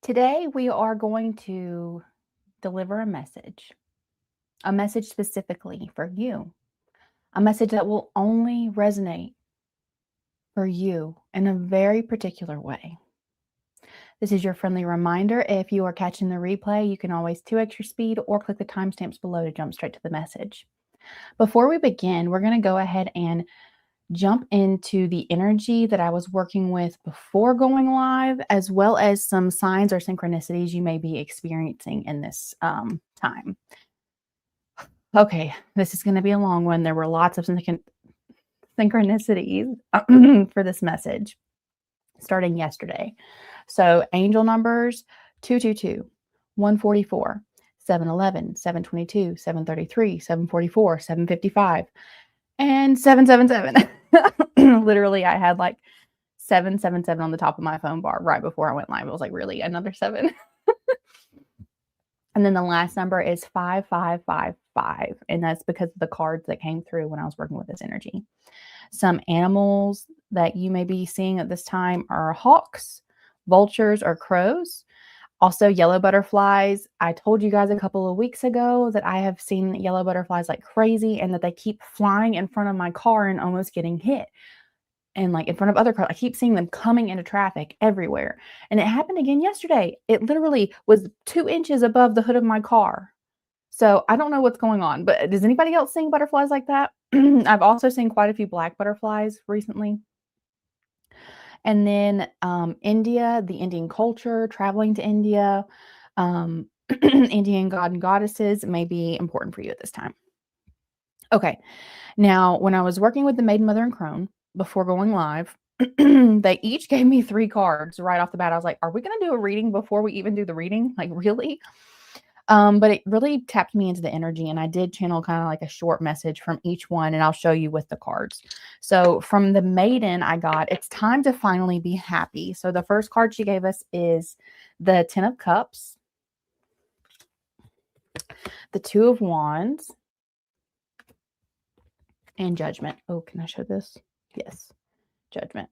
Today, we are going to deliver a message specifically for you, a message that will only resonate for you in a very particular way. This is your friendly reminder. If you are catching the replay, you can always 2x your speed or click the timestamps below to jump straight to the message. Before we begin, we're going to go ahead and jump into the energy that I was working with before going live, as well as some signs or synchronicities you may be experiencing in this time. Okay, this is going to be a long one. There were lots of synchronicities for this message starting yesterday. So angel numbers 222, 144, 711, 722, 733, 744, 755, and 777. Literally, I had like 777 on the top of my phone bar right before I went live. It was like, really? Another 7? And then the last number is 5555. And that's because of the cards that came through when I was working with this energy. Some animals that you may be seeing at this time are hawks, vultures, or crows. Also, yellow butterflies. I told you guys a couple of weeks ago that I have seen yellow butterflies like crazy and that they keep flying in front of my car and almost getting hit. And like in front of other cars, I keep seeing them coming into traffic everywhere. And it happened again yesterday. It literally was 2 inches above the hood of my car. So I don't know what's going on, but does anybody else seeing butterflies like that? I've also seen quite a few black butterflies recently. And then India, the Indian culture, traveling to India, Indian god and goddesses may be important for you at this time. Okay. Now, when I was working with the Maiden, Mother, and Crone before going live, they each gave me 3 cards right off the bat. I was like, are we going to do a reading before we even do the reading? Like, really? But it really tapped me into the energy, and I did channel kind of like a short message from each one, and I'll show you with the cards. So from the Maiden, I got, it's time to finally be happy. So the first card she gave us is the 10 of Cups, the 2 of Wands, and Judgment. Oh, can I show this? Yes, Judgment.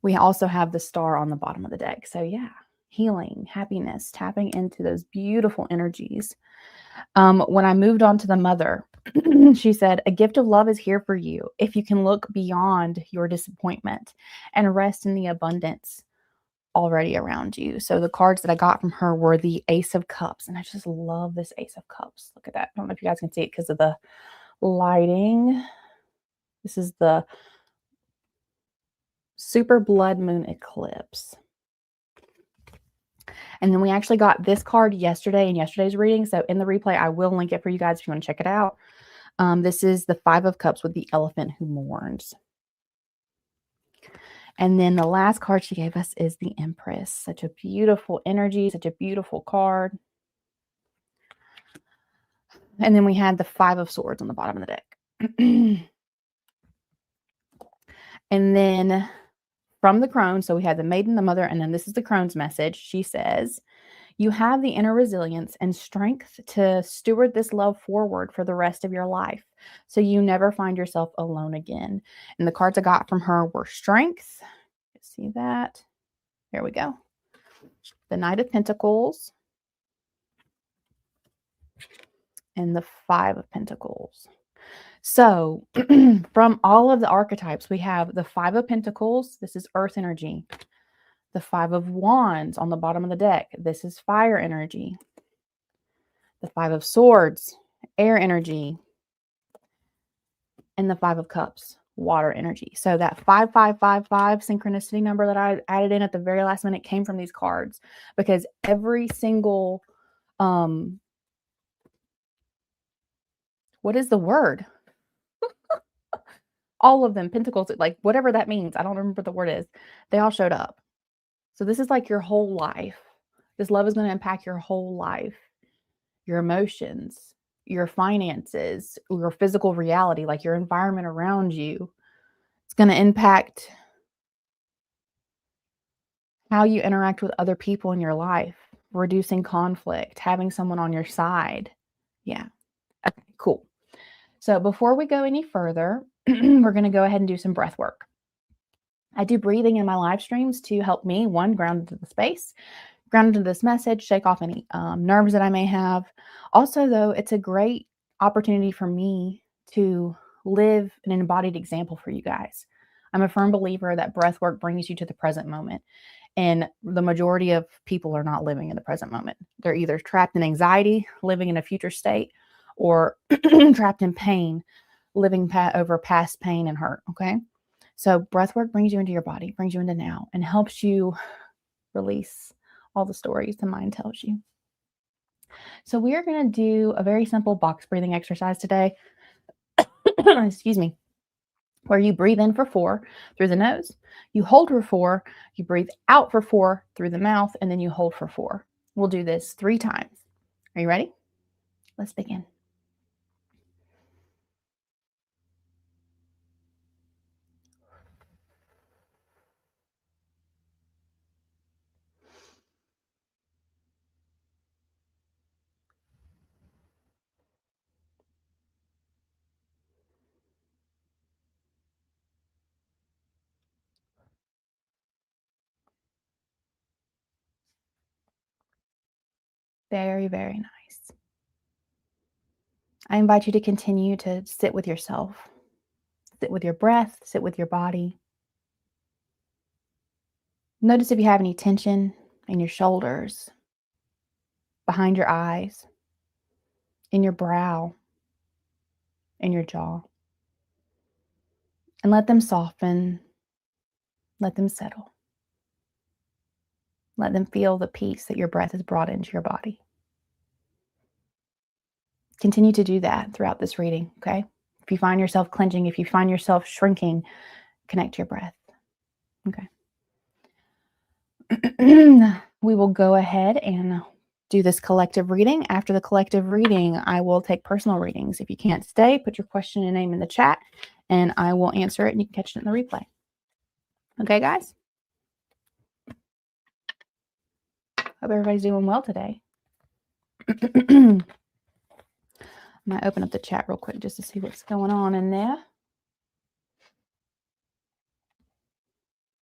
We also have the Star on the bottom of the deck. So yeah, healing, happiness, tapping into those beautiful energies. When I moved on to the Mother, she said, a gift of love is here for you if you can look beyond your disappointment and rest in the abundance already around you. So the cards that I got from her were the Ace of Cups, and I just love this Ace of Cups. Look at that. I don't know if you guys can see it because of the lighting. This is the super blood moon eclipse. And then we actually got this card yesterday in yesterday's reading. So in the replay, I will link it for you guys if you want to check it out. This is the 5 of Cups with the elephant who mourns. And then the last card she gave us is the Empress. Such a beautiful energy, such a beautiful card. And then we had the 5 of Swords on the bottom of the deck. And then from the Crone, so we had the Maiden, the Mother, and then this is the Crone's message. She says, you have the inner resilience and strength to steward this love forward for the rest of your life, so you never find yourself alone again. And the cards I got from her were Strength. See that? There we go. The Knight of Pentacles and the 5 of Pentacles. So from all of the archetypes, we have the 5 of Pentacles. This is earth energy. The 5 of Wands on the bottom of the deck. This is fire energy. The 5 of Swords, air energy. And the 5 of Cups, water energy. So that 5555 synchronicity number that I added in at the very last minute came from these cards, because every single, what is the word? All of them, pentacles, like whatever that means. I don't remember what the word is. They all showed up. So this is like your whole life. This love is going to impact your whole life, your emotions, your finances, your physical reality, like your environment around you. It's going to impact how you interact with other people in your life, reducing conflict, having someone on your side. Yeah. Okay, cool. So before we go any further, we're going to go ahead and do some breath work. I do breathing in my live streams to help me, one, ground into the space, ground into this message, shake off any nerves that I may have. Also, though, it's a great opportunity for me to live an embodied example for you guys. I'm a firm believer that breath work brings you to the present moment. And the majority of people are not living in the present moment. They're either trapped in anxiety, living in a future state, or trapped in pain, living over past pain and hurt. Okay. So breath work brings you into your body, brings you into now, and helps you release all the stories the mind tells you. So we are going to do a very simple box breathing exercise today. Excuse me. Where you breathe in for 4 through the nose, you hold for 4, you breathe out for 4 through the mouth, and then you hold for 4. We'll do this 3 times. Are you ready? Let's begin. Very, very nice. I invite you to continue to sit with yourself, sit with your breath, sit with your body. Notice if you have any tension in your shoulders, behind your eyes, in your brow, in your jaw. And let them soften, let them settle. Let them feel the peace that your breath has brought into your body. Continue to do that throughout this reading, okay? If you find yourself clenching, if you find yourself shrinking, connect to your breath, okay? We will go ahead and do this collective reading. After the collective reading, I will take personal readings. If you can't stay, put your question and name in the chat, and I will answer it, and you can catch it in the replay. Okay, guys? Hope everybody's doing well today. I'm going to open up the chat real quick just to see what's going on in there.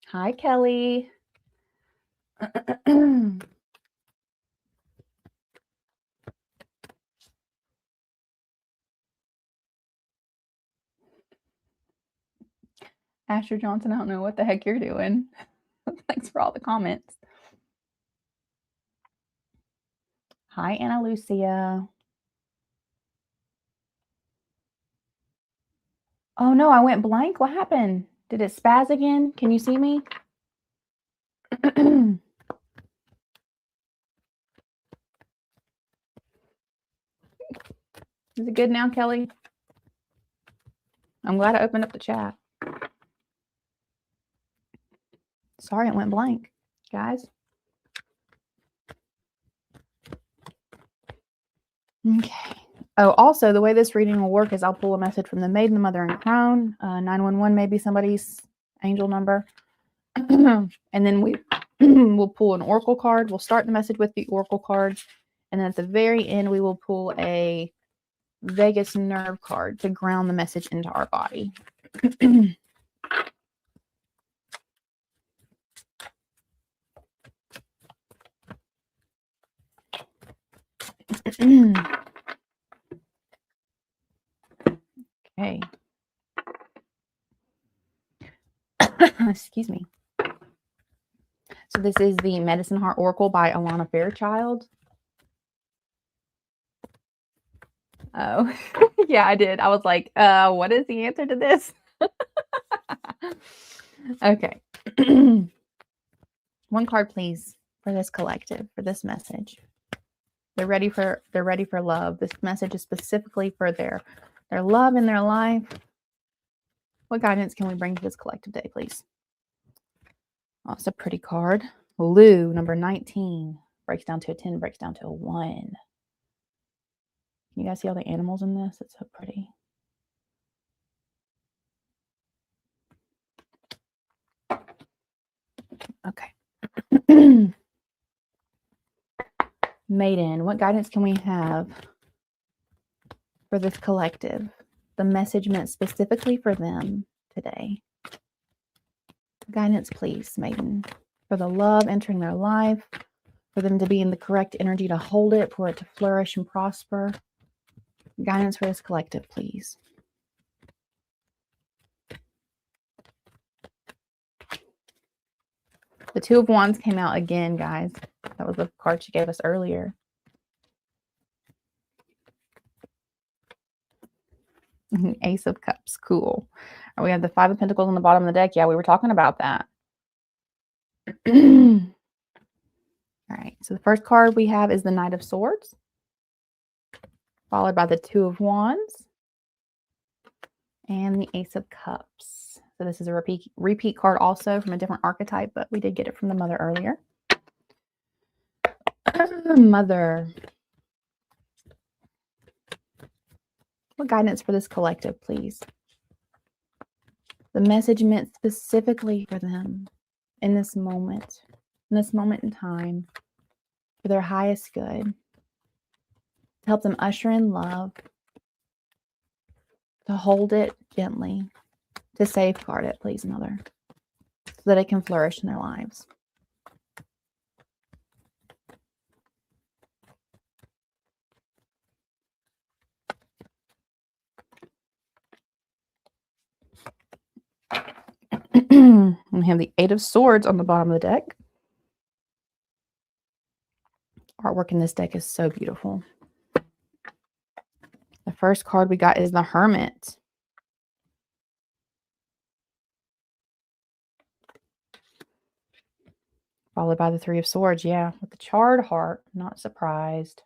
Hi, Kelly. Asher Johnson, I don't know what the heck you're doing. Thanks for all the comments. Hi, Anna Lucia. Oh no, I went blank. What happened? Did it spaz again? Can you see me? Is it good now, Kelly? I'm glad I opened up the chat. Sorry, it went blank, guys. Okay. Oh, also, the way this reading will work is I'll pull a message from the Maiden, the Mother, and Crone. 911 may be somebody's angel number. And then we'll pull an oracle card. We'll start the message with the oracle cards. And then at the very end, we will pull a vagus nerve card to ground the message into our body. Okay. Excuse me. So this is the Medicine Heart Oracle by Alana Fairchild. Oh, yeah, I did. I was like, what is the answer to this? Okay. One card, please, for this collective, for this message. They're ready for love. This message is specifically for their love in their life. What guidance can we bring to this collective day, please? Oh, it's a pretty card. Lou, number 19, breaks down to a 10, breaks down to a 1. Can you guys see all the animals in this? It's so pretty. Okay. Maiden, what guidance can we have for this collective? The message meant specifically for them today. Guidance, please, Maiden, for the love entering their life, for them to be in the correct energy to hold it, for it to flourish and prosper. Guidance for this collective, please. The Two of Wands came out again, guys. That was the card she gave us earlier. Ace of Cups, cool. And we have the Five of Pentacles on the bottom of the deck. Yeah, we were talking about that. All right, so the first card we have is the Knight of Swords, followed by the Two of Wands, and the Ace of Cups. So this is a repeat card also from a different archetype, but we did get it from the Mother earlier. Mother. What guidance for this collective, please? The message meant specifically for them in this moment in time, for their highest good, to help them usher in love, to hold it gently, to safeguard it, please, Mother, so that it can flourish in their lives. We have the Eight of Swords on the bottom of the deck. Artwork in this deck is so beautiful. The first card we got is the Hermit. Followed by the Three of Swords, yeah, with the charred heart. Not surprised.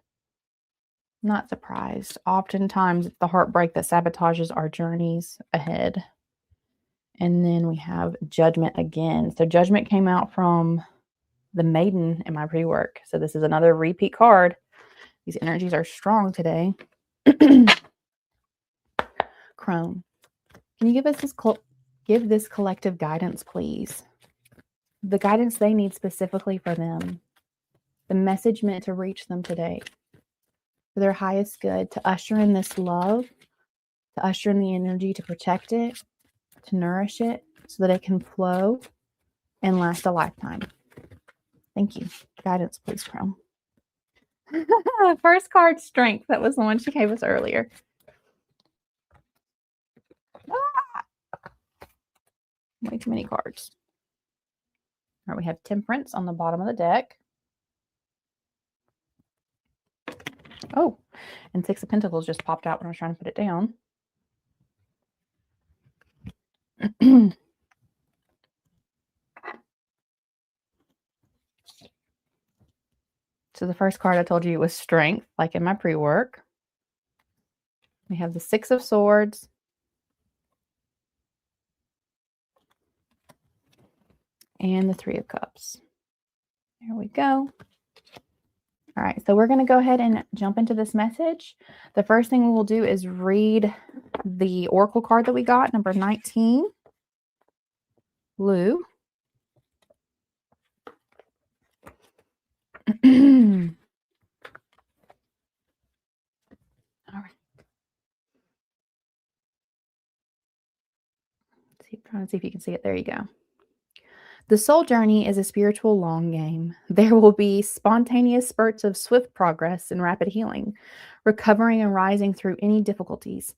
Not surprised. Oftentimes, it's the heartbreak that sabotages our journeys ahead. And then we have Judgment again. So Judgment came out from the Maiden in my pre-work. So this is another repeat card. These energies are strong today. Crone, can you give us this collective guidance, please? The guidance they need specifically for them. The message meant to reach them today. For their highest good, to usher in this love, to usher in the energy to protect it, to nourish it, so that it can flow and last a lifetime. Thank you. Guidance, please, Crone. First card, Strength. That was the one she gave us earlier. Way too many cards. All right, we have Temperance on the bottom of the deck. Oh, and Six of Pentacles just popped out when I was trying to put it down. So the first card I told you was Strength, like in my pre-work. We have the Six of Swords. And the Three of Cups. There we go. All right, so we're going to go ahead and jump into this message. The first thing we will do is read the Oracle card that we got, number 19. Blue. All right. Trying to see if you can see it. There you go. The soul journey is a spiritual long game. There will be spontaneous spurts of swift progress and rapid healing, recovering and rising through any difficulties.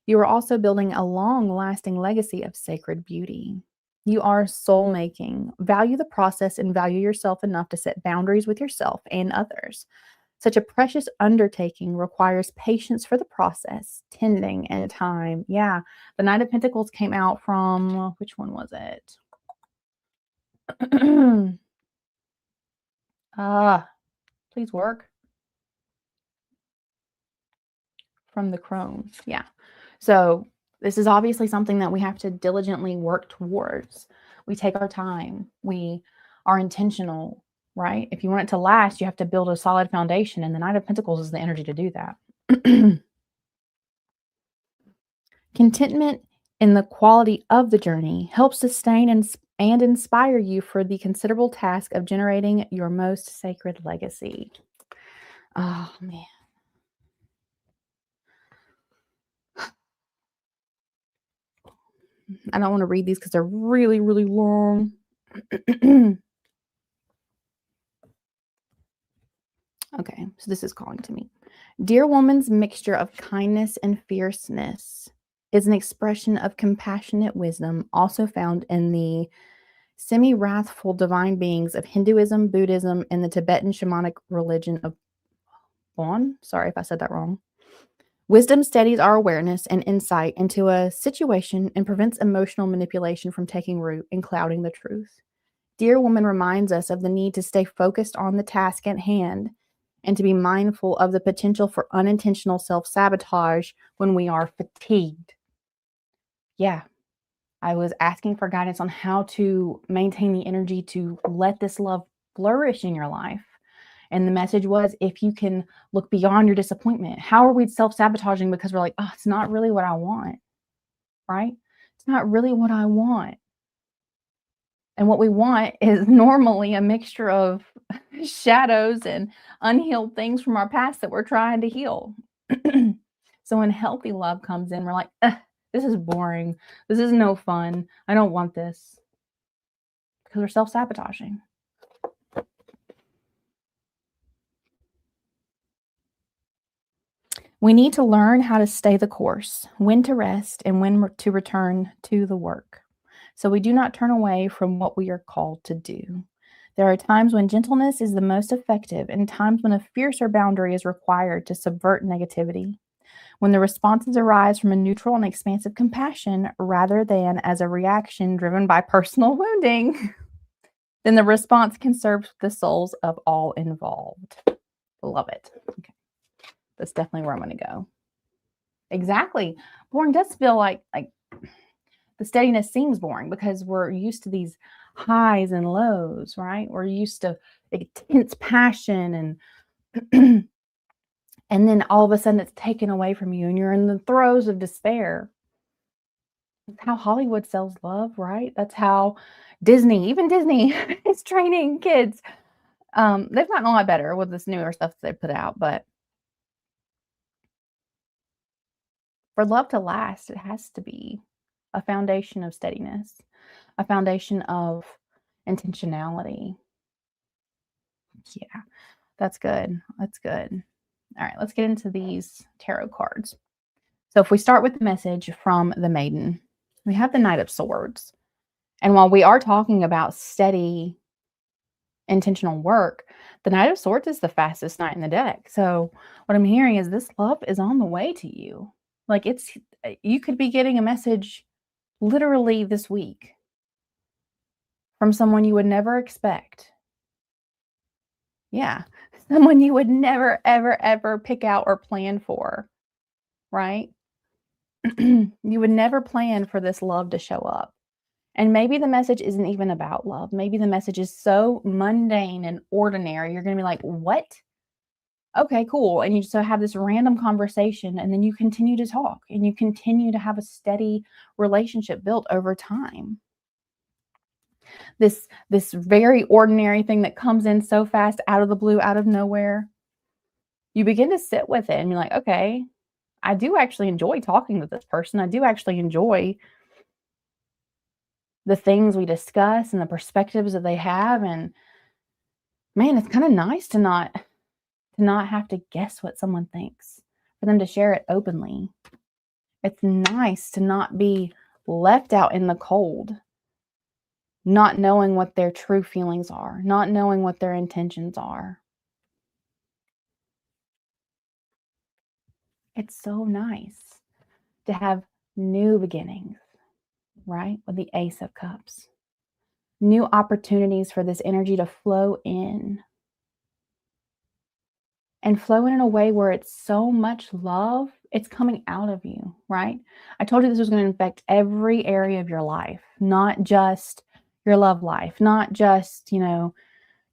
You are also building a long-lasting legacy of sacred beauty. You are soul making. Value the process and value yourself enough to set boundaries with yourself and others. Such a precious undertaking requires patience for the process, tending, and time. Yeah, the Knight of Pentacles came out from, which one was it? Please work. From the Crone. Yeah. So this is obviously something that we have to diligently work towards. We take our time. We are intentional, right? If you want it to last, you have to build a solid foundation. And the Knight of Pentacles is the energy to do that. Contentment in the quality of the journey helps sustain and inspire you for the considerable task of generating your most sacred legacy. Oh, man. I don't want to read these because they're really, really long. Okay, so this is calling to me. Dear woman's mixture of kindness and fierceness is an expression of compassionate wisdom, also found in the semi-wrathful divine beings of Hinduism, Buddhism, and the Tibetan shamanic religion of Bon. Sorry if I said that wrong. Wisdom steadies our awareness and insight into a situation and prevents emotional manipulation from taking root and clouding the truth. Dear Woman reminds us of the need to stay focused on the task at hand and to be mindful of the potential for unintentional self-sabotage when we are fatigued. Yeah, I was asking for guidance on how to maintain the energy to let this love flourish in your life. And the message was, if you can look beyond your disappointment. How are we self-sabotaging because we're like, oh, it's not really what I want, right? It's not really what I want. And what we want is normally a mixture of shadows and unhealed things from our past that we're trying to heal. So when healthy love comes in, we're like, this is boring. This is no fun. I don't want this. Because we're self-sabotaging. We need to learn how to stay the course, when to rest, and when to return to the work. So we do not turn away from what we are called to do. There are times when gentleness is the most effective and times when a fiercer boundary is required to subvert negativity. When the responses arise from a neutral and expansive compassion rather than as a reaction driven by personal wounding, then the response can serve the souls of all involved. Love it. Okay. That's definitely where I'm going to go. Exactly. Boring does feel like the steadiness seems boring because we're used to these highs and lows, right? We're used to intense passion and and then all of a sudden it's taken away from you and you're in the throes of despair. That's how Hollywood sells love, right? That's how even Disney is training kids. They've gotten a lot better with this newer stuff that they put out, but for love to last, it has to be a foundation of steadiness, a foundation of intentionality. Yeah, that's good. That's good. All right, let's get into these tarot cards. So if we start with the message from the Maiden, we have the Knight of Swords. And while we are talking about steady, intentional work, the Knight of Swords is the fastest knight in the deck. So what I'm hearing is this love is on the way to you. Like you could be getting a message literally this week from someone you would never expect. Yeah, someone you would never, ever, ever pick out or plan for, right? You would never plan for this love to show up. And maybe the message isn't even about love. Maybe the message is so mundane and ordinary. You're going to be like, what? Okay, cool. And you just have this random conversation and then you continue to talk and you continue to have a steady relationship built over time. This very ordinary thing that comes in so fast out of the blue, out of nowhere, you begin to sit with it and you're like, okay, I do actually enjoy talking to this person. I do actually enjoy the things we discuss and the perspectives that they have. And man, it's kind of nice to not have to guess what someone thinks, for them to share it openly. It's nice to not be left out in the cold, not knowing what their true feelings are, not knowing what their intentions are. It's so nice to have new beginnings, right? With the Ace of Cups. New opportunities for this energy to flow in. And flow in a way where it's so much love, it's coming out of you, right? I told you this was going to affect every area of your life, not just your love life, not just, your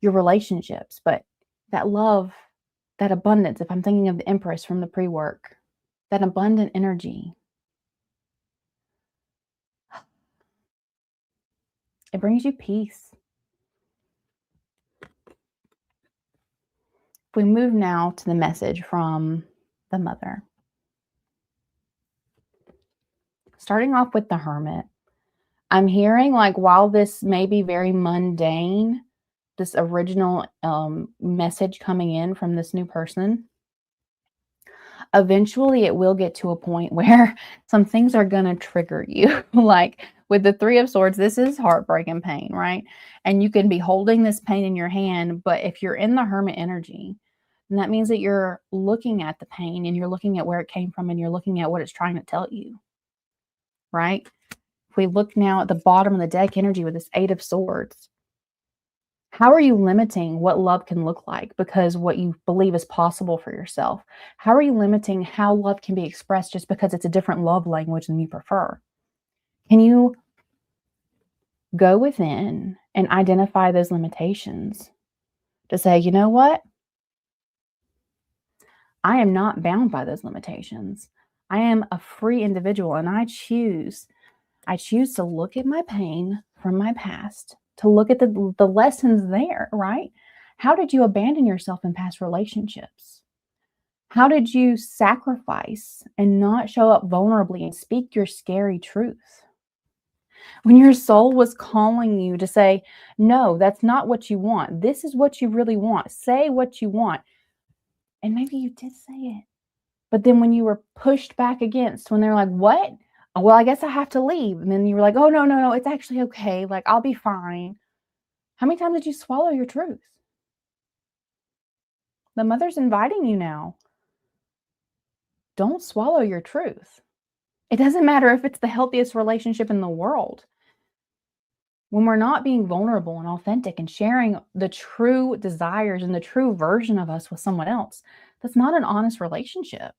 relationships, but that love, that abundance. If I'm thinking of the Empress from the pre-work, that abundant energy, it brings you peace. If we move now to the message from the Mother. Starting off with the Hermit, I'm hearing, like, while this may be very mundane, this original message coming in from this new person, eventually it will get to a point where some things are going to trigger you. Like with the Three of Swords, this is heartbreak and pain, right? And you can be holding this pain in your hand, but if you're in the Hermit energy, then that means that you're looking at the pain and you're looking at where it came from and you're looking at what it's trying to tell you, right? If we look now at the bottom of the deck energy with this Eight of Swords, how are you limiting what love can look like because what you believe is possible for yourself? How are you limiting how love can be expressed just because it's a different love language than you prefer? Can you go within and identify those limitations to say, you know what? I am not bound by those limitations. I am a free individual and I choose to look at my pain from my past, to look at the lessons there, right? How did you abandon yourself in past relationships? How did you sacrifice and not show up vulnerably and speak your scary truth? When your soul was calling you to say, no, that's not what you want. This is what you really want. Say what you want. And maybe you did say it. But then when you were pushed back against, when they're like, what? "Oh, well, I guess I have to leave." And then you were like, oh, no, no, no, it's actually okay. Like, I'll be fine. How many times did you swallow your truth? The mother's inviting you now. Don't swallow your truth. It doesn't matter if it's the healthiest relationship in the world. When we're not being vulnerable and authentic and sharing the true desires and the true version of us with someone else, that's not an honest relationship.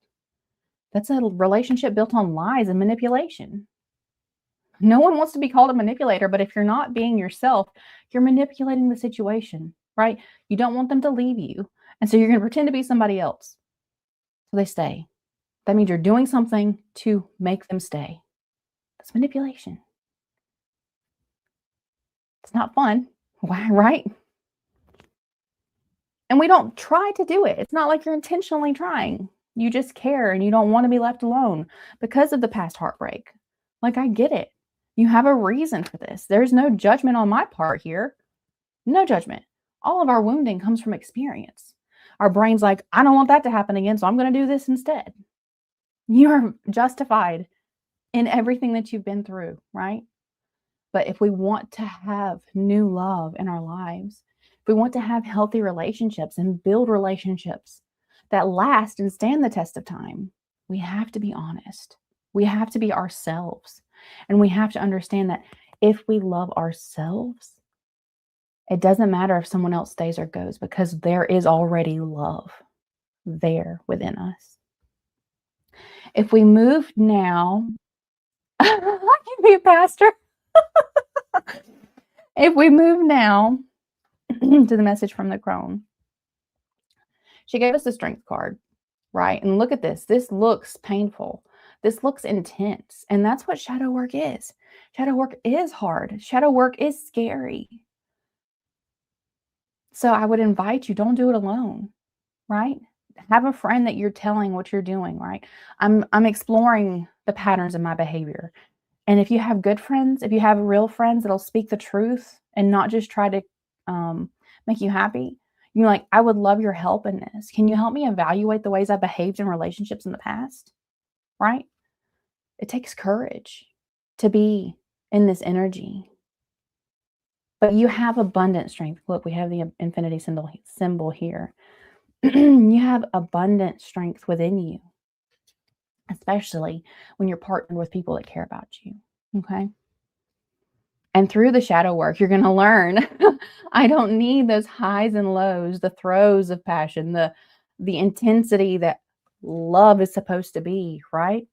That's a relationship built on lies and manipulation. No one wants to be called a manipulator, but if you're not being yourself, you're manipulating the situation, right? You don't want them to leave you. And so you're going to pretend to be somebody else. So they stay. That means you're doing something to make them stay. That's manipulation. It's not fun. Why, right? And we don't try to do it. It's not like you're intentionally trying. You just care and you don't want to be left alone because of the past heartbreak. Like, I get it. You have a reason for this. There's no judgment on my part here. No judgment. All of our wounding comes from experience. Our brain's like, I don't want that to happen again, so I'm going to do this instead. You are justified in everything that you've been through, right? But if we want to have new love in our lives, if we want to have healthy relationships and build relationships that last and stand the test of time, we have to be honest. We have to be ourselves. And we have to understand that if we love ourselves, it doesn't matter if someone else stays or goes because there is already love there within us. If we move now, I can be a pastor. If we move now to the message from the crone, she gave us the strength card, right? And look at this. This looks painful. This looks intense. And that's what shadow work is. Shadow work is hard. Shadow work is scary. So I would invite you, don't do it alone, right? Have a friend that you're telling what you're doing, right? I'm exploring the patterns in my behavior. And if you have good friends, if you have real friends that'll speak the truth and not just try to make you happy, you're like, I would love your help in this. Can you help me evaluate the ways I behaved in relationships in the past? Right? It takes courage to be in this energy. But you have abundant strength. Look, we have the infinity symbol here. You have abundant strength within you, especially when you're partnered with people that care about you. Okay. And through the shadow work, you're going to learn I don't need those highs and lows, the throes of passion, the intensity that love is supposed to be, right?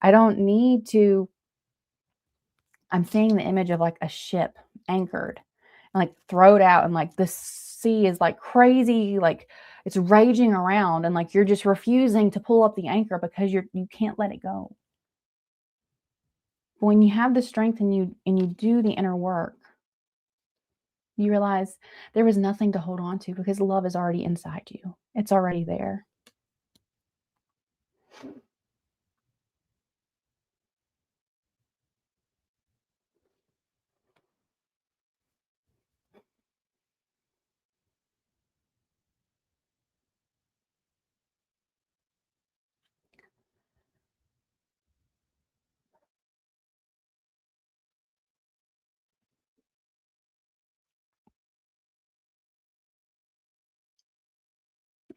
I don't need to. I'm seeing the image of like a ship anchored and like thrown out, and like the sea is like crazy, like it's raging around, and like you're just refusing to pull up the anchor because you can't let it go. But when you have the strength and you do the inner work, you realize there was nothing to hold on to because love is already inside you. It's already there.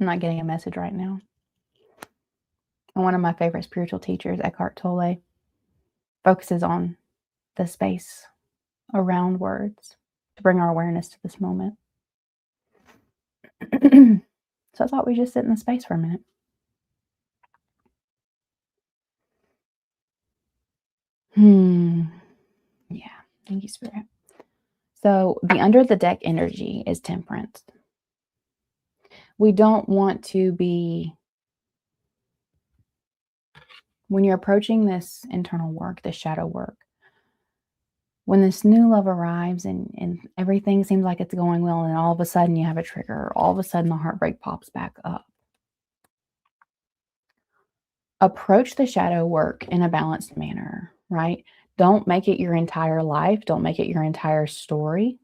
I'm not getting a message right now. And one of my favorite spiritual teachers, Eckhart Tolle, focuses on the space around words to bring our awareness to this moment. So I thought we'd just sit in the space for a minute. Yeah. Thank you, Spirit. So the under the deck energy is temperance. We don't want to be, when you're approaching this internal work, this shadow work, when this new love arrives and everything seems like it's going well, and all of a sudden you have a trigger, or all of a sudden the heartbreak pops back up. Approach the shadow work in a balanced manner, right? Don't make it your entire life. Don't make it your entire story.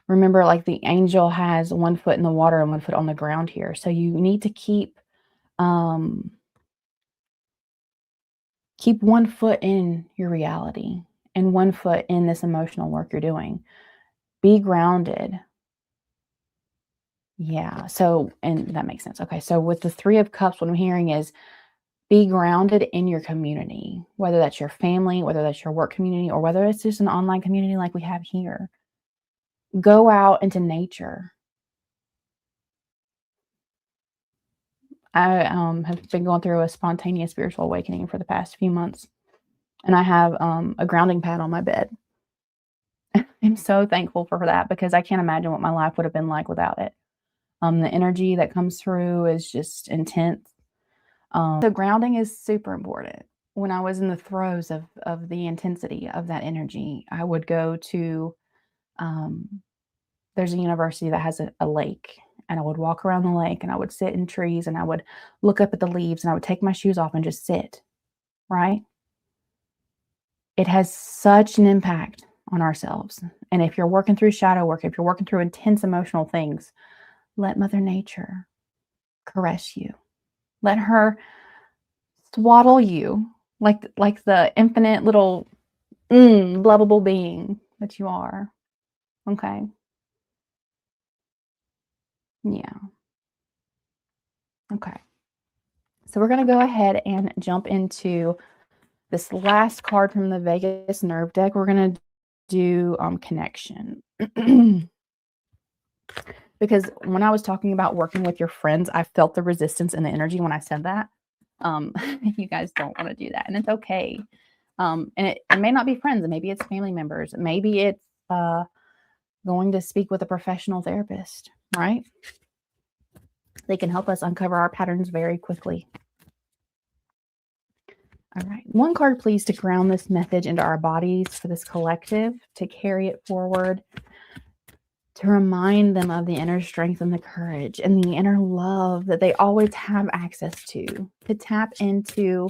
Remember, like the angel has one foot in the water and one foot on the ground here. So you need to keep one foot in your reality and one foot in this emotional work you're doing. Be grounded. Yeah. So, and that makes sense. Okay. So with the Three of Cups, what I'm hearing is be grounded in your community, whether that's your family, whether that's your work community, or whether it's just an online community like we have here. Go out into nature. I have been going through a spontaneous spiritual awakening for the past few months, and I have a grounding pad on my bed. I'm so thankful for that because I can't imagine what my life would have been like without it. The energy that comes through is just intense. So grounding is super important. When I was in the throes of the intensity of that energy, I would go to, there's a university that has a lake, and I would walk around the lake and I would sit in trees and I would look up at the leaves and I would take my shoes off and just sit, right? It has such an impact on ourselves. And if you're working through shadow work, if you're working through intense emotional things, let Mother Nature caress you. Let her swaddle you like the infinite little lovable being that you are. Okay. Yeah. Okay. So we're going to go ahead and jump into this last card from the Vegas Nerve deck. We're going to do connection. Because when I was talking about working with your friends, I felt the resistance in the energy when I said that. You guys don't want to do that, and it's okay. And it may not be friends, and maybe it's family members, maybe it's going to speak with a professional therapist, right? They can help us uncover our patterns very quickly. All right. One card, please, to ground this message into our bodies for this collective, to carry it forward, to remind them of the inner strength and the courage and the inner love that they always have access to tap into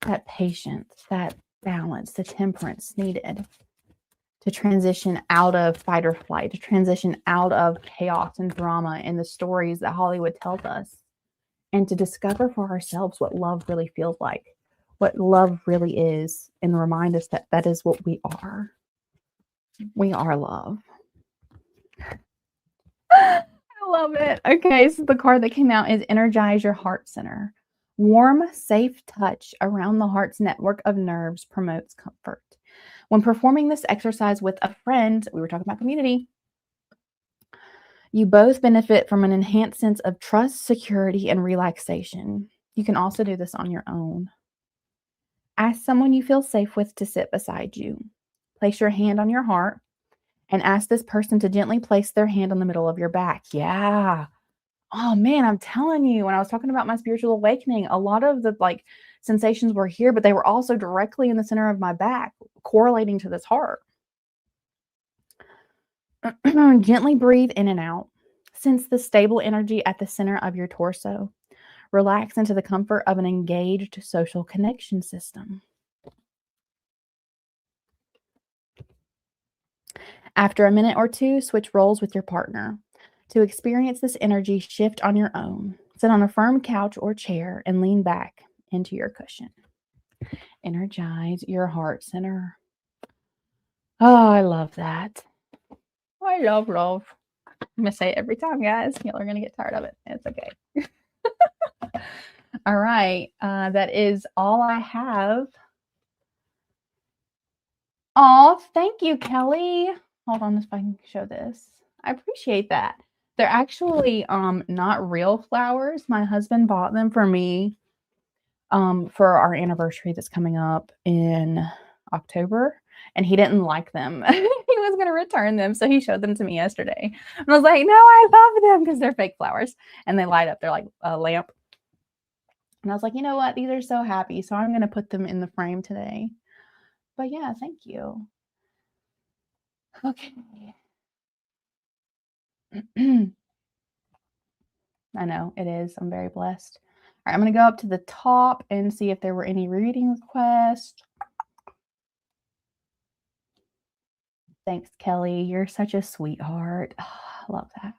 that patience, that balance, the temperance needed to transition out of fight or flight, to transition out of chaos and drama and the stories that Hollywood tells us, and to discover for ourselves what love really feels like, what love really is, and remind us that that is what we are. We are love. I love it. Okay, so the card that came out is Energize Your Heart Center. Warm, safe touch around the heart's network of nerves promotes comfort. When performing this exercise with a friend, we were talking about community, you both benefit from an enhanced sense of trust, security, and relaxation. You can also do this on your own. Ask someone you feel safe with to sit beside you. Place your hand on your heart and ask this person to gently place their hand on the middle of your back. Yeah. Oh man, I'm telling you, when I was talking about my spiritual awakening, a lot of the sensations were here, but they were also directly in the center of my back, correlating to this heart. Gently breathe in and out. Sense the stable energy at the center of your torso. Relax into the comfort of an engaged social connection system. After a minute or two, switch roles with your partner. To experience this energy, shift on your own. Sit on a firm couch or chair and lean back into your cushion. Energize your heart center. Oh, I love that. I love love. I'm going to say it every time, guys. Y'all are going to get tired of it. It's okay. All right. That is all I have. Oh, thank you, Kelly. Hold on if I can show this. I appreciate that. They're actually not real flowers. My husband bought them for me for our anniversary that's coming up in October, and he didn't like them. He was going to return them, so he showed them to me yesterday. And I was like, no, I love them because they're fake flowers, and they light up. They're like a lamp. And I was like, you know what? These are so happy, so I'm going to put them in the frame today. But yeah, thank you. Okay. I know it is. I'm very blessed. All right, I'm going to go up to the top and see if there were any reading requests. Thanks, Kelly. You're such a sweetheart. Oh, I love that.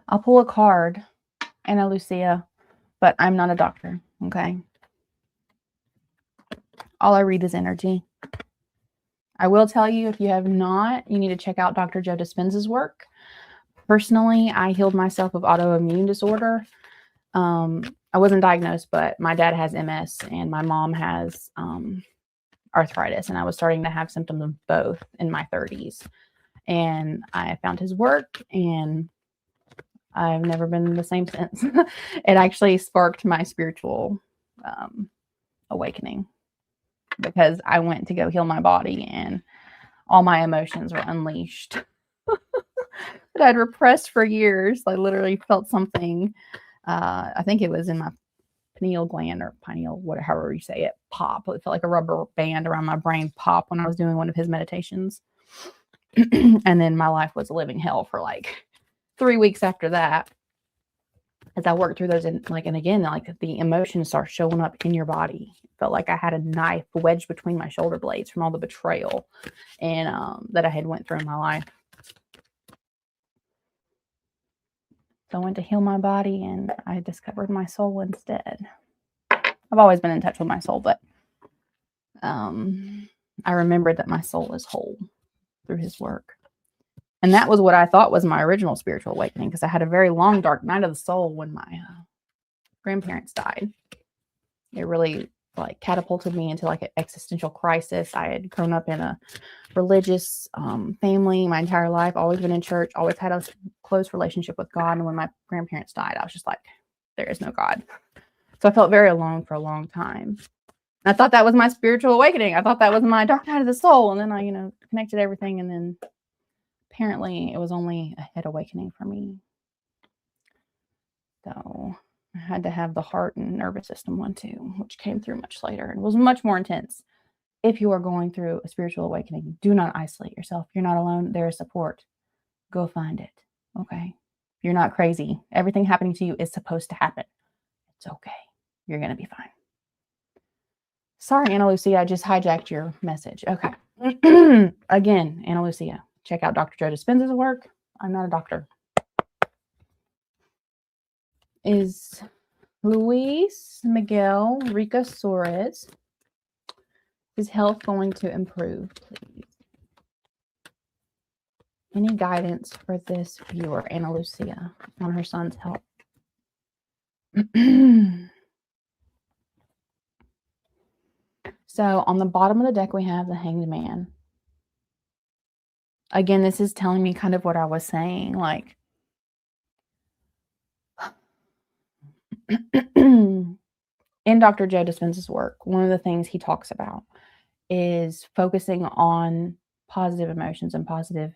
I'll pull a card, Ana Lucia, but I'm not a doctor, okay? All I read is energy. I will tell you, if you have not, you need to check out Dr. Joe Dispenza's work. Personally, I healed myself of autoimmune disorder. I wasn't diagnosed, but my dad has MS and my mom has arthritis, and I was starting to have symptoms of both in my 30s. And I found his work, and I've never been the same since. It actually sparked my spiritual awakening, because I went to go heal my body and all my emotions were unleashed that I'd repressed for years. I literally felt something, I think it was in my pineal gland or pineal, whatever you say it, pop. It felt like a rubber band around my brain pop when I was doing one of his meditations. And then my life was a living hell for like 3 weeks after that, as I worked through those, and again, the emotions start showing up in your body. It felt like I had a knife wedged between my shoulder blades from all the betrayal and that I had went through in my life. So I went to heal my body, and I discovered my soul instead. I've always been in touch with my soul, but I remembered that my soul is whole through his work. And that was what I thought was my original spiritual awakening, because I had a very long, dark night of the soul when my grandparents died. It really catapulted me into an existential crisis. I had grown up in a religious family my entire life, always been in church, always had a close relationship with God. And when my grandparents died, I was just like, there is no God. So I felt very alone for a long time. And I thought that was my spiritual awakening. I thought that was my dark night of the soul. And then I, connected everything. And then apparently it was only a head awakening for me. So I had to have the heart and nervous system one too, which came through much later and was much more intense. If you are going through a spiritual awakening, do not isolate yourself. You're not alone. There is support. Go find it. Okay. You're not crazy. Everything happening to you is supposed to happen. It's okay. You're going to be fine. Sorry, Ana Lucia, I just hijacked your message. Okay. Again, Ana Lucia, check out Dr. Joe Dispenza's work. I'm not a doctor. Is Luis Miguel Rica Suarez, is health going to improve, please? Any guidance for this viewer, Ana Lucia, on her son's health? So on the bottom of the deck, we have the Hanged Man. Again, this is telling me kind of what I was saying, in Dr. Joe Dispenza's work, one of the things he talks about is focusing on positive emotions and positive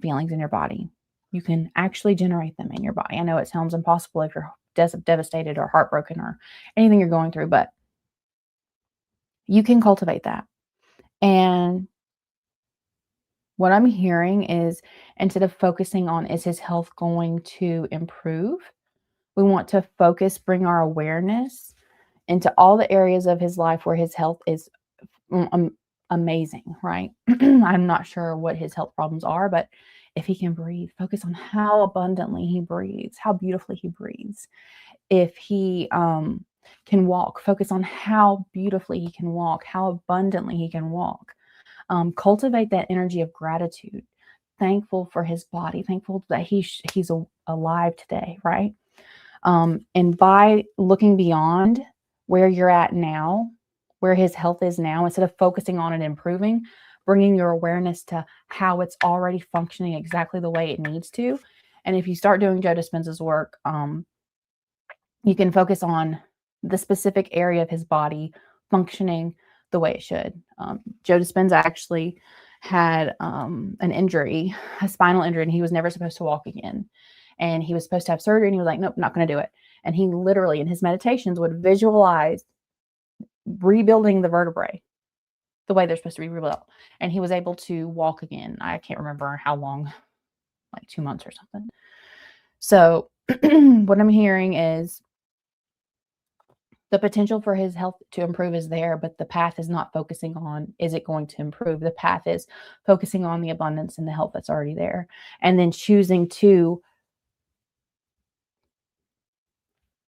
feelings in your body. You can actually generate them in your body. I know it sounds impossible if you're devastated or heartbroken or anything you're going through, but you can cultivate that. And what I'm hearing is, instead of focusing on, is his health going to improve? We want to bring our awareness into all the areas of his life where his health is amazing, right? I'm not sure what his health problems are, but If he can breathe, focus on how abundantly he breathes, how beautifully he breathes. If he can walk, focus on how beautifully he can walk, how abundantly he can walk. Cultivate that energy of gratitude, thankful for his body, thankful that he's alive today, right? And by looking beyond where you're at now, where his health is now, instead of focusing on it improving, bringing your awareness to how it's already functioning exactly the way it needs to. And if you start doing Joe Dispenza's work, you can focus on the specific area of his body functioning the way it should. Joe Dispenza actually had an injury, a spinal injury, and he was never supposed to walk again. And he was supposed to have surgery, and he was like, nope, not going to do it. And he literally, in his meditations, would visualize rebuilding the vertebrae the way they're supposed to be rebuilt. And he was able to walk again. I can't remember how long, like 2 months or something. So what I'm hearing is the potential for his health to improve is there, but the path is not focusing on, is it going to improve? The path is focusing on the abundance and the health that's already there. And then choosing to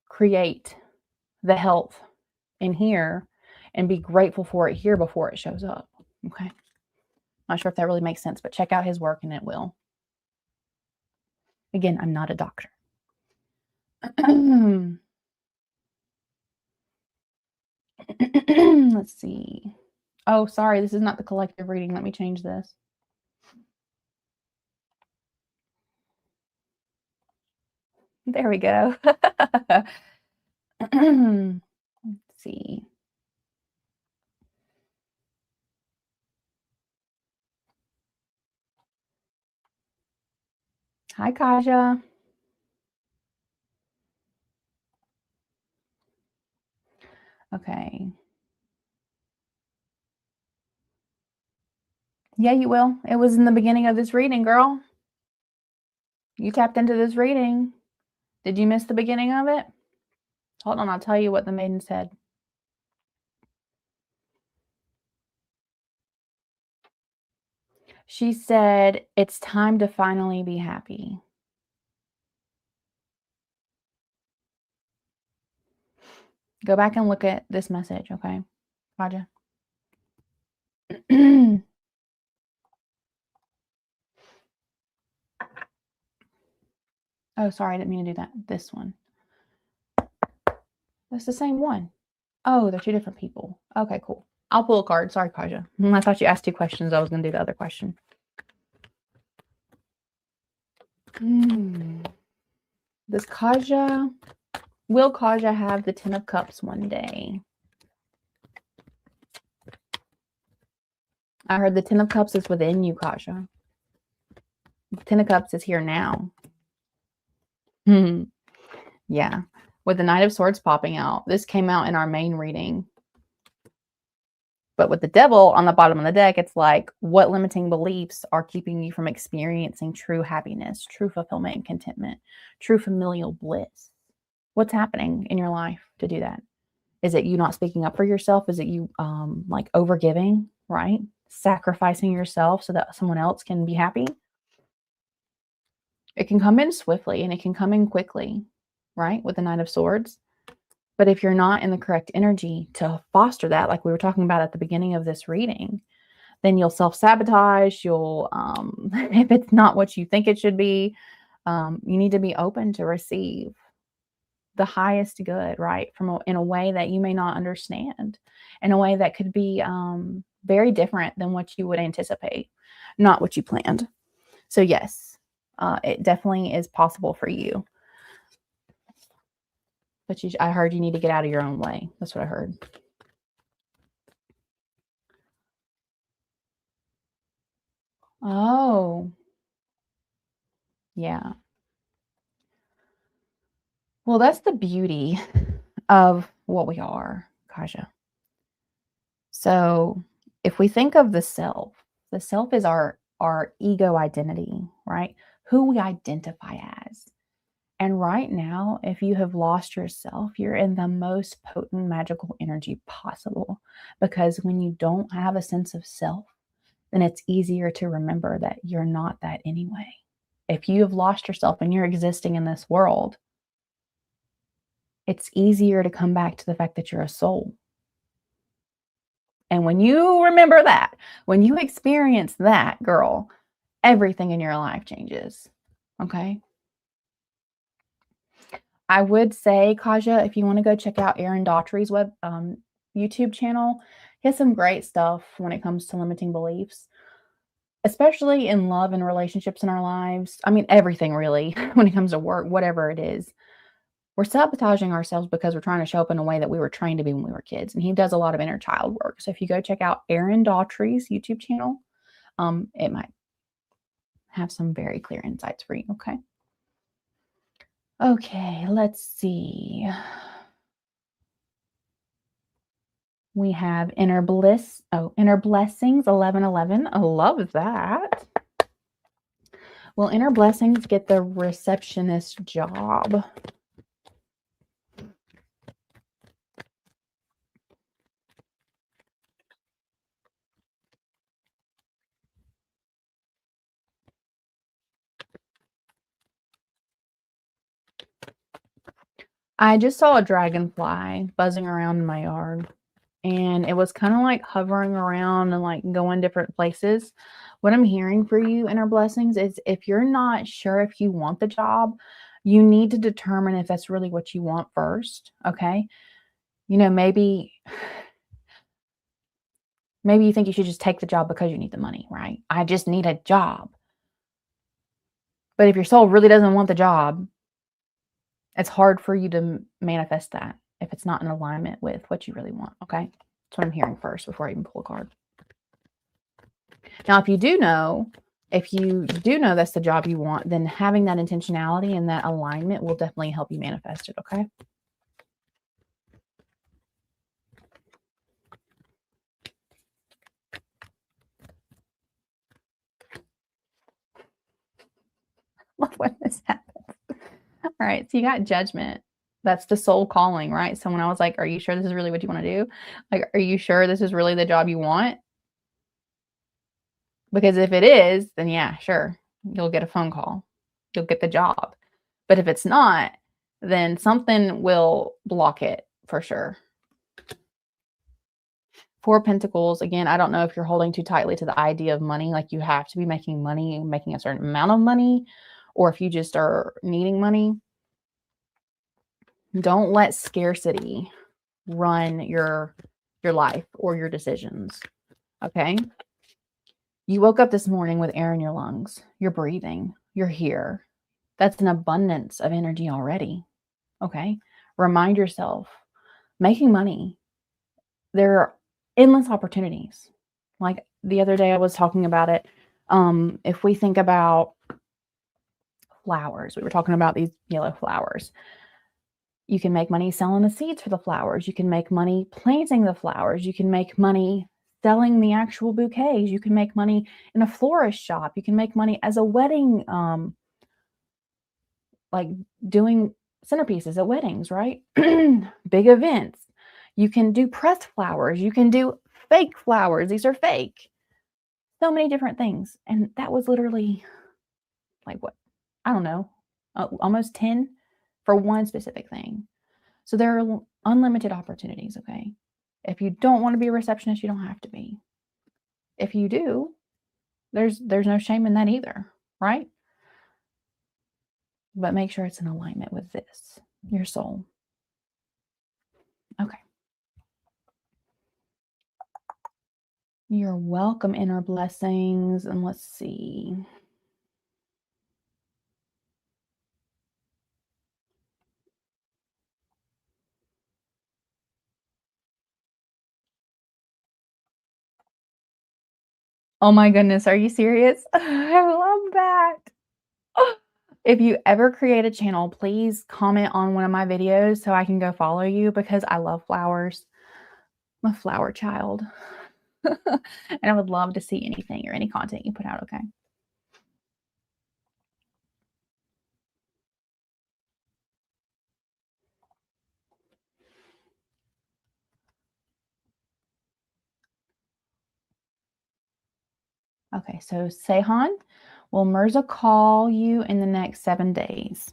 create the health in here and be grateful for it here before it shows up. Okay. Not sure if that really makes sense, but check out his work and it will. Again, I'm not a doctor. Let's see. Oh, sorry, this is not the collective reading. Let me change this. There we go. Let's see. Hi, Kaja. Okay. Yeah, you will. It was in the beginning of this reading, girl. You tapped into this reading. Did you miss the beginning of it? Hold on, I'll tell you what the maiden said. She said, it's time to finally be happy. Go back and look at this message, okay, Kaja? Oh, sorry, I didn't mean to do that. This one. That's the same one. Oh, they're two different people. Okay, cool. I'll pull a card. Sorry, Kaja. I thought you asked 2 questions. I was going to do the other question. Will Kaja have the 10 of Cups one day? I heard the 10 of Cups is within you, Kaja. The 10 of Cups is here now. Yeah. With the Knight of Swords popping out. This came out in our main reading. But with the Devil on the bottom of the deck, it's like, what limiting beliefs are keeping you from experiencing true happiness, true fulfillment and contentment, true familial bliss? What's happening in your life to do that? Is it you not speaking up for yourself? Is it you like overgiving, right? Sacrificing yourself so that someone else can be happy? It can come in swiftly and it can come in quickly, right? With the Knight of Swords. But if you're not in the correct energy to foster that, like we were talking about at the beginning of this reading, then you'll self-sabotage. You'll, if it's not what you think it should be, you need to be open to receive the highest good, right? In a way that you may not understand, in a way that could be very different than what you would anticipate, not what you planned. So yes, it definitely is possible for you. But I heard you need to get out of your own way. That's what I heard. Oh, yeah. Well, that's the beauty of what we are, Kaja. So if we think of the self is our ego identity, right? Who we identify as. And right now, if you have lost yourself, you're in the most potent magical energy possible. Because when you don't have a sense of self, then it's easier to remember that you're not that anyway. If you have lost yourself and you're existing in this world, it's easier to come back to the fact that you're a soul. And when you remember that, when you experience that, girl, everything in your life changes. Okay. I would say, Kaja, if you want to go check out Aaron Daughtry's YouTube channel, he has some great stuff when it comes to limiting beliefs, especially in love and relationships in our lives. I mean, everything really, when it comes to work, whatever it is. We're sabotaging ourselves because we're trying to show up in a way that we were trained to be when we were kids. And he does a lot of inner child work. So if you go check out Aaron Daughtry's YouTube channel, it might have some very clear insights for you. Okay. Okay, let's see. We have inner bliss. Oh, inner blessings 1111. I love that. Will inner blessings get the receptionist job? I just saw a dragonfly buzzing around in my yard, and it was kind of like hovering around and like going different places. What I'm hearing for you, inner blessings, is if you're not sure if you want the job, you need to determine if that's really what you want first. Okay. Maybe you think you should just take the job because you need the money, right? I just need a job. But if your soul really doesn't want the job, it's hard for you to manifest that if it's not in alignment with what you really want. Okay. That's what I'm hearing first before I even pull a card. Now, if you do know that's the job you want, then having that intentionality and that alignment will definitely help you manifest it. Okay. Love when this happens. All right. So you got judgment. That's the soul calling, right? So when I was like, are you sure this is really what you want to do? Like, are you sure this is really the job you want? Because if it is, then yeah, sure. You'll get a phone call. You'll get the job. But if it's not, then something will block it for sure. Four of Pentacles, again, I don't know if you're holding too tightly to the idea of money, like you have to be making money, making a certain amount of money, or if you just are needing money. Don't let scarcity run your life or your decisions. Okay? You woke up this morning with air in your lungs. You're breathing. You're here. That's an abundance of energy already. Okay? Remind yourself, making money, there are endless opportunities. Like the other day I was talking about it. If we think about flowers, we were talking about these yellow flowers. You can make money selling the seeds for the flowers. You can make money planting the flowers. You can make money selling the actual bouquets. You can make money in a florist shop. You can make money as a wedding, like doing centerpieces at weddings, right? Big events. You can do pressed flowers. You can do fake flowers. These are fake. So many different things. And that was literally like what? I don't know, almost 10 for one specific thing. So there are unlimited opportunities, okay? If you don't want to be a receptionist, you don't have to be. If you do, there's no shame in that either, right? But make sure it's in alignment with this, your soul. Okay. You're welcome, inner blessings. And let's see. Oh my goodness, are you serious? I love that. If you ever create a channel, please comment on one of my videos so I can go follow you because I love flowers. I'm a flower child. And I would love to see anything or any content you put out, okay? Okay, so Sehan, will Mirza call you in the next 7 days?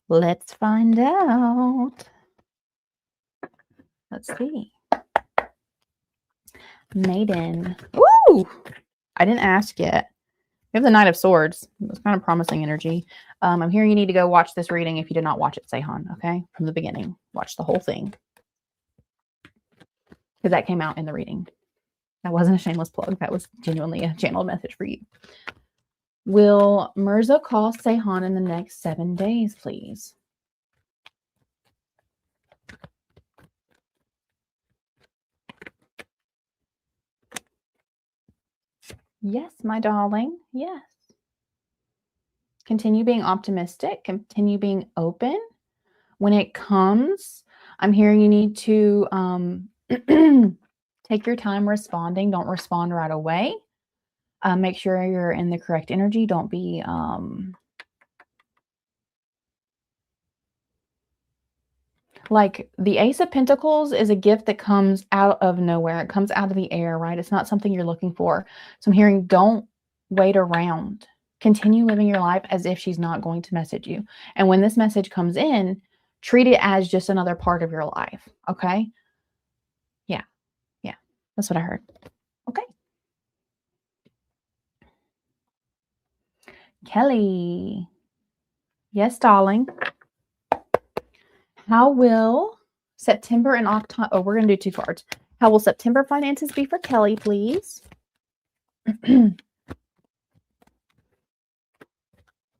Let's find out. Let's see. Maiden. Woo! I didn't ask yet. We have the Knight of Swords. It's kind of promising energy. I'm hearing you need to go watch this reading if you did not watch it, Sehan, okay? From the beginning. Watch the whole thing. Because that came out in the reading. That wasn't a shameless plug. That was genuinely a channeled message for you. Will Mirza call Sehan in the next 7 days, please? Yes, my darling. Yes. Continue being optimistic. Continue being open. When it comes, I'm hearing you need to take your time responding. Don't respond right away. Make sure you're in the correct energy. Don't be like the Ace of Pentacles is a gift that comes out of nowhere. It comes out of the air, right? It's not something you're looking for. So I'm hearing don't wait around. Continue living your life as if she's not going to message you. And when this message comes in, treat it as just another part of your life. Okay? Yeah. Yeah. That's what I heard. Okay. Kelly. Yes, darling. How will September and October, oh, we're going to do 2 cards. How will September finances be for Kelly, please?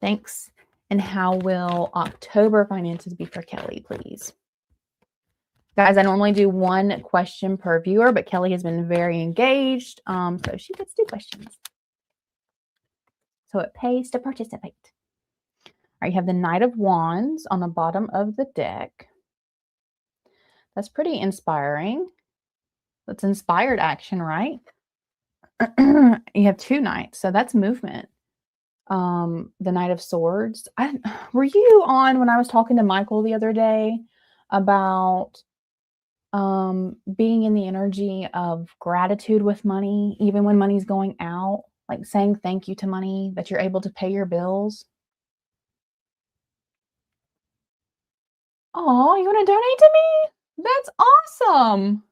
Thanks. And how will October finances be for Kelly, please? Guys, I normally do 1 question per viewer, but Kelly has been very engaged, so she gets 2 questions. So it pays to participate. All right, you have the Knight of Wands on the bottom of the deck. That's pretty inspiring. That's inspired action, right? You have 2 knights, so that's movement. The Knight of Swords. Were you on when I was talking to Michael the other day about being in the energy of gratitude with money, even when money's going out, like saying thank you to money, that you're able to pay your bills? Oh, you want to donate to me? That's awesome.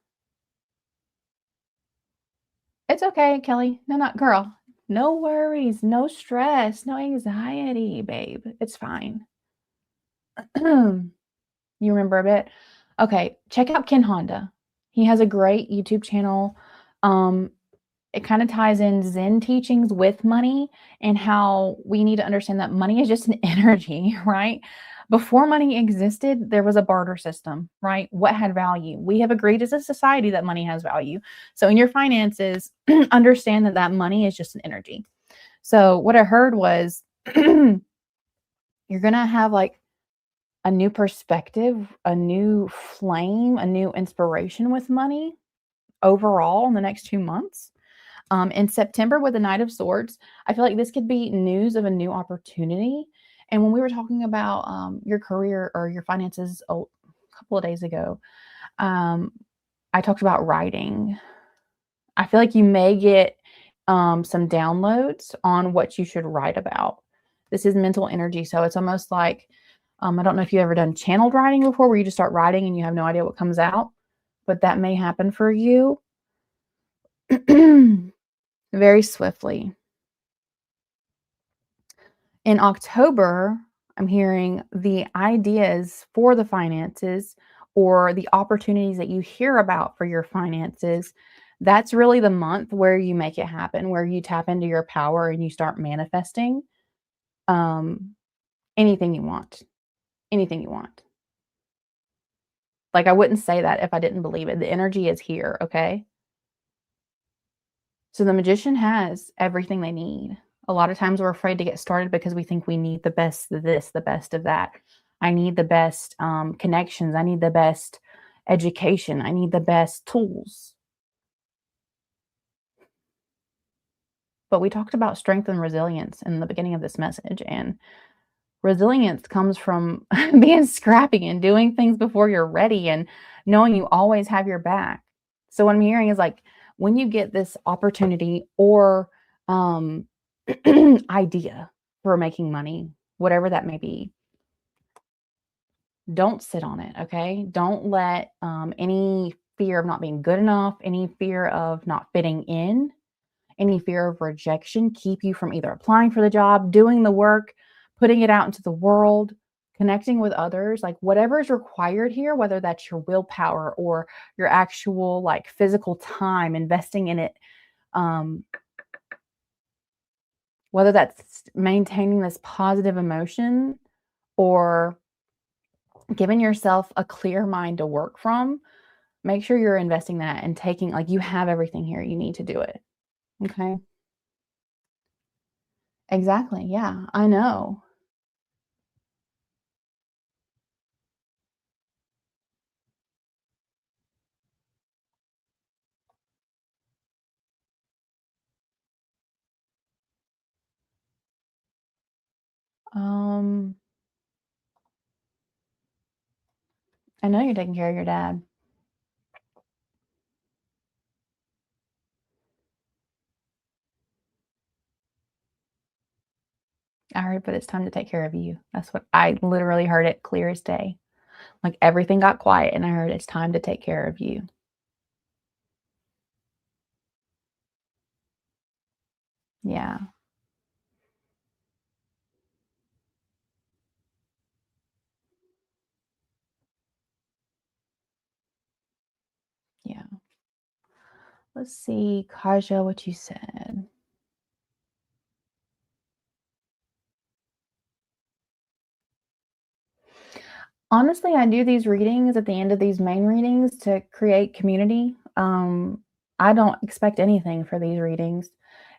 It's okay, Kelly. No, not girl. No worries, no stress, no anxiety, babe. It's fine. You remember a bit? Okay, check out Ken Honda. He has a great YouTube channel. It kind of ties in Zen teachings with money and how we need to understand that money is just an energy, right? Before money existed, there was a barter system, right? What had value? We have agreed as a society that money has value. So in your finances, understand that that money is just an energy. So what I heard was you're going to have like a new perspective, a new flame, a new inspiration with money overall in the next 2 months. In September with the Knight of Swords, I feel like this could be news of a new opportunity. And when we were talking about your career or your finances a couple of days ago, I talked about writing. I feel like you may get some downloads on what you should write about. This is mental energy. So it's almost like, I don't know if you've ever done channeled writing before, where you just start writing and you have no idea what comes out, but that may happen for you very swiftly. In October, I'm hearing the ideas for the finances or the opportunities that you hear about for your finances. That's really the month where you make it happen, where you tap into your power and you start manifesting anything you want. Anything you want. Like, I wouldn't say that if I didn't believe it. The energy is here, okay? So the magician has everything they need. A lot of times we're afraid to get started because we think we need the best of this, the best of that. I need the best connections. I need the best education. I need the best tools. But we talked about strength and resilience in the beginning of this message. And resilience comes from being scrappy and doing things before you're ready and knowing you always have your back. So what I'm hearing is like, when you get this opportunity or um, idea for making money, whatever that may be. Don't sit on it, okay? Don't let any fear of not being good enough, any fear of not fitting in, any fear of rejection keep you from either applying for the job, doing the work, putting it out into the world, connecting with others, like whatever is required here, whether that's your willpower or your actual like physical time, investing in it, um, whether that's maintaining this positive emotion or giving yourself a clear mind to work from, make sure you're investing that and taking, like, you have everything here you need to do it. Okay. Exactly. Yeah, I know. Um, I know you're taking care of your dad. I heard, but it's time to take care of you. That's what I literally heard it clear as day. Like everything got quiet and I heard it's time to take care of you. Yeah. Yeah. Let's see, Kaja, what you said. Honestly, I do these readings at the end of these main readings to create community. I don't expect anything for these readings.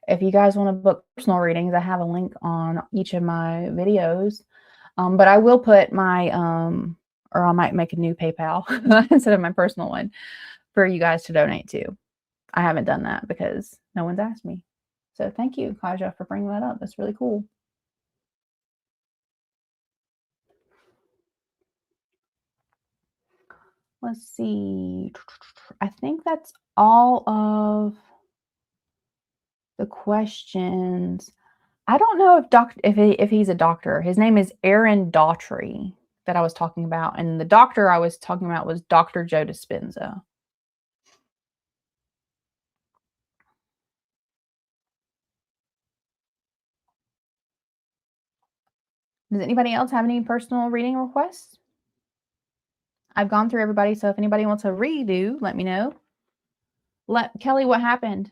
If you guys want to book personal readings, I have a link on each of my videos. But I will put my, or I might make a new PayPal instead of my personal one for you guys to donate to. I haven't done that because no one's asked me. So thank you, Kaja, for bringing that up. That's really cool. Let's see. I think that's all of the questions. I don't know if he's a doctor. His name is Aaron Daughtry that I was talking about, and the doctor I was talking about was Dr. Joe Dispenza. Does anybody else have any personal reading requests? I've gone through everybody, so if anybody wants a redo, let me know. Let Kelly, what happened?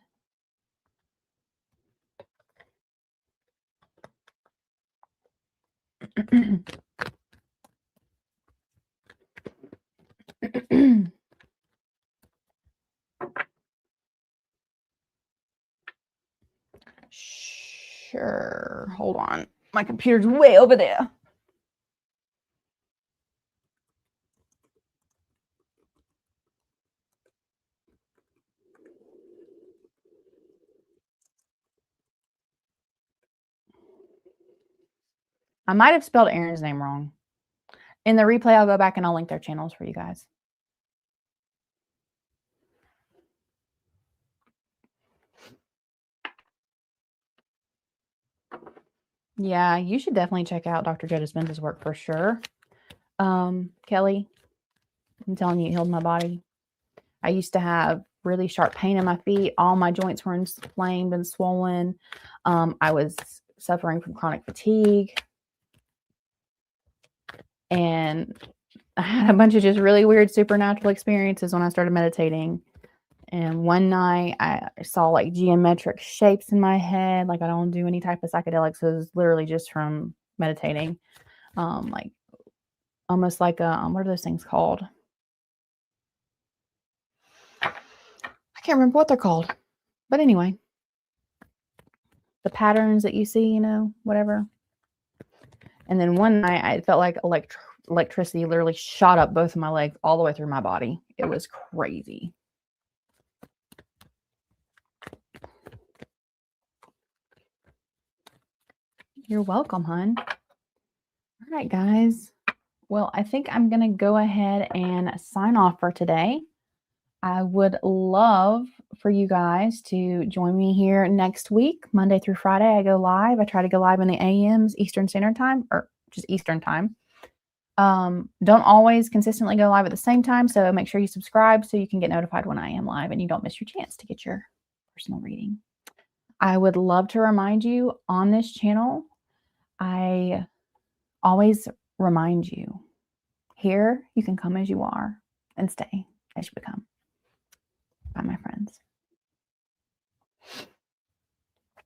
Sure. Hold on. My computer's way over there. I might have spelled Aaron's name wrong. In the replay, I'll go back and I'll link their channels for you guys. Yeah, you should definitely check out Dr. Joe Dispenza's work for sure. Kelly, I'm telling you, it healed my body. I used to have really sharp pain in my feet. All my joints were inflamed and swollen. I was suffering from chronic fatigue. And I had a bunch of just really weird supernatural experiences when I started meditating. And one night I saw like geometric shapes in my head. Like I don't do any type of psychedelics. So it was literally just from meditating. Like almost like a, what are those things called? I can't remember what they're called. But anyway, the patterns that you see, whatever. And then one night I felt like electricity literally shot up both of my legs all the way through my body. It was crazy. You're welcome, hon. All right, guys. Well, I think I'm going to go ahead and sign off for today. I would love for you guys to join me here next week, Monday through Friday. I go live. I try to go live in the AMs, Eastern Standard Time, or just Eastern Time. Don't always consistently go live at the same time, so make sure you subscribe so you can get notified when I am live and you don't miss your chance to get your personal reading. I would love to remind you on this channel, I always remind you, here you can come as you are and stay as you become. Bye, my friends.